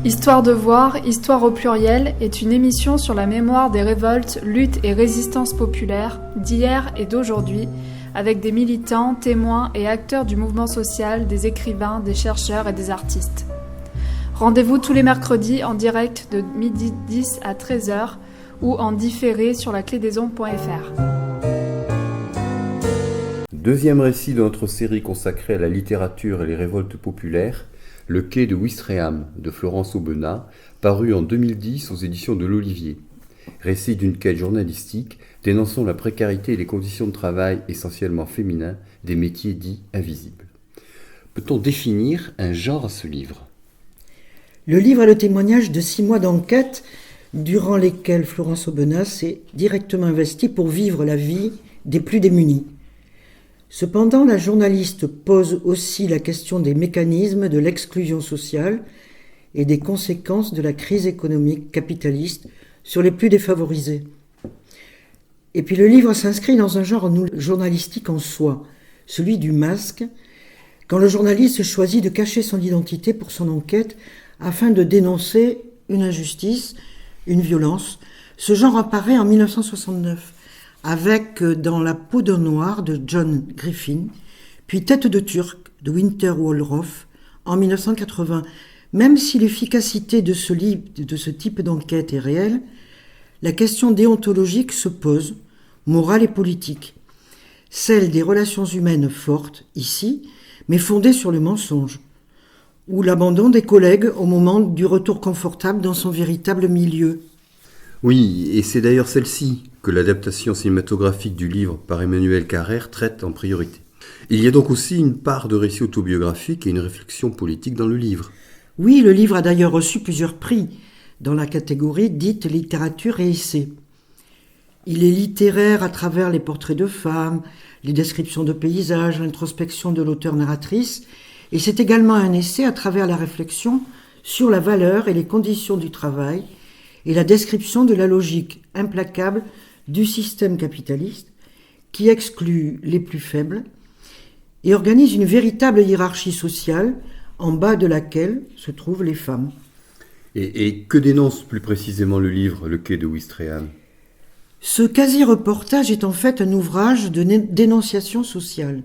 Histoire de voir, Histoire au pluriel est une émission sur la mémoire des révoltes, luttes et résistances populaires d'hier et d'aujourd'hui, avec des militants, témoins et acteurs du mouvement social, des écrivains, des chercheurs et des artistes. Rendez-vous tous les mercredis en direct de 12h10 à 13h ou en différé sur laclédesondes.fr. Deuxième récit de notre série consacrée à la littérature et les révoltes populaires, Le quai de Ouistreham de Florence Aubenas, paru en 2010 aux éditions de l'Olivier. Récit d'une quête journalistique dénonçant la précarité et les conditions de travail essentiellement féminins des métiers dits invisibles. Peut-on définir un genre à ce livre ? Le livre est le témoignage de 6 mois d'enquête durant lesquels Florence Aubenas s'est directement investie pour vivre la vie des plus démunis. Cependant, la journaliste pose aussi la question des mécanismes de l'exclusion sociale et des conséquences de la crise économique capitaliste sur les plus défavorisés. Et puis le livre s'inscrit dans un genre journalistique en soi, celui du masque, quand le journaliste choisit de cacher son identité pour son enquête afin de dénoncer une injustice, une violence. Ce genre apparaît en 1969. Avec Dans la peau d'un noir de John Griffin, puis Tête de Turc de Winter Woolroff en 1980. Même si l'efficacité de ce type d'enquête est réelle, la question déontologique se pose, morale et politique. Celle des relations humaines fortes, ici, mais fondées sur le mensonge, ou l'abandon des collègues au moment du retour confortable dans son véritable milieu. Oui, et c'est d'ailleurs celle-ci que l'adaptation cinématographique du livre par Emmanuel Carrère traite en priorité. Il y a donc aussi une part de récit autobiographique et une réflexion politique dans le livre. Oui, le livre a d'ailleurs reçu plusieurs prix dans la catégorie dite littérature et essai. Il est littéraire à travers les portraits de femmes, les descriptions de paysages, l'introspection de l'auteur-narratrice, et c'est également un essai à travers la réflexion sur la valeur et les conditions du travail et la description de la logique implacable du système capitaliste qui exclut les plus faibles et organise une véritable hiérarchie sociale en bas de laquelle se trouvent les femmes. Et que dénonce plus précisément le livre Le quai de Ouistreham ? Ce quasi-reportage est en fait un ouvrage de dénonciation sociale.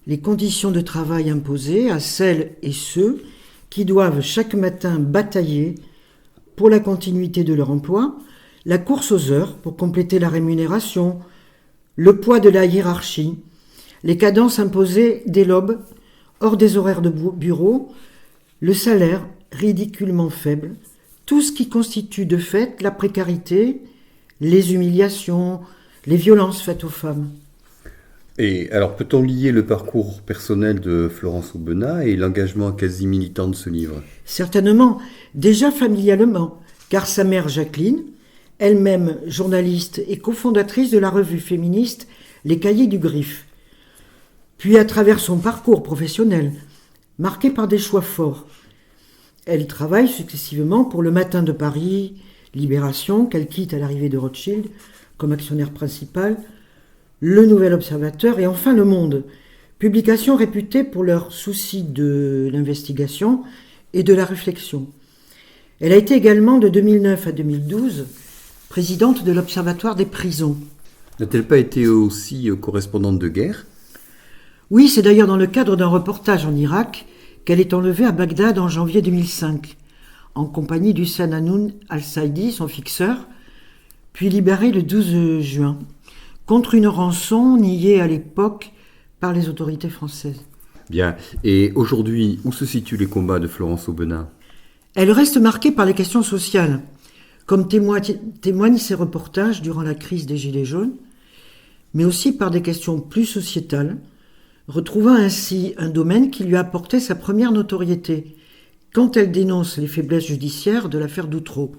Les conditions de travail imposées à celles et ceux qui doivent chaque matin batailler pour la continuité de leur emploi, la course aux heures pour compléter la rémunération, le poids de la hiérarchie, les cadences imposées dès l'aube, hors des horaires de bureau, le salaire ridiculement faible, tout ce qui constitue de fait la précarité, les humiliations, les violences faites aux femmes. Et alors peut-on lier le parcours personnel de Florence Aubenas et l'engagement quasi militant de ce livre ? Certainement, déjà familialement, car sa mère Jacqueline, elle-même journaliste et cofondatrice de la revue féministe Les Cahiers du Griffe, puis à travers son parcours professionnel, marqué par des choix forts. Elle travaille successivement pour Le Matin de Paris, Libération, qu'elle quitte à l'arrivée de Rothschild comme actionnaire principal, Le Nouvel Observateur et enfin Le Monde, publications réputées pour leur souci de l'investigation et de la réflexion. Elle a été également de 2009 à 2012 présidente de l'Observatoire des prisons. N'a-t-elle pas été aussi correspondante de guerre ? Oui, c'est d'ailleurs dans le cadre d'un reportage en Irak qu'elle est enlevée à Bagdad en janvier 2005, en compagnie d'Hussein Hanoun al-Saidi, son fixeur, puis libérée le 12 juin, contre une rançon niée à l'époque par les autorités françaises. Bien, et aujourd'hui, où se situent les combats de Florence Aubenas ? Elle reste marquée par les questions sociales, comme témoignent ses reportages durant la crise des Gilets jaunes, mais aussi par des questions plus sociétales, retrouvant ainsi un domaine qui lui a apporté sa première notoriété, quand elle dénonce les faiblesses judiciaires de l'affaire d'Outreau.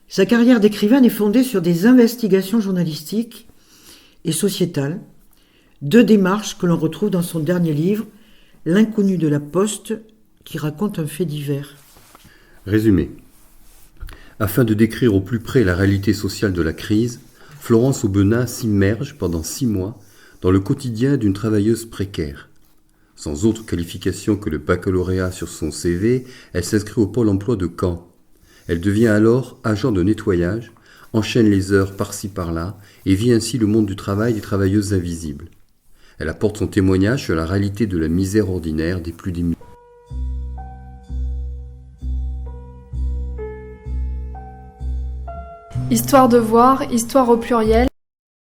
Sa carrière d'écrivaine est fondée sur des investigations journalistiques et sociétales, 2 démarches que l'on retrouve dans son dernier livre, L'inconnu de la Poste, qui raconte un fait divers. Résumé. Afin de décrire au plus près la réalité sociale de la crise, Florence Aubenas s'immerge pendant 6 mois dans le quotidien d'une travailleuse précaire. Sans autre qualification que le baccalauréat sur son CV, elle s'inscrit au pôle emploi de Caen. Elle devient alors agent de nettoyage, enchaîne les heures par-ci par-là et vit ainsi le monde du travail des travailleuses invisibles. Elle apporte son témoignage sur la réalité de la misère ordinaire des plus démunis. Histoire de voir, histoire au pluriel.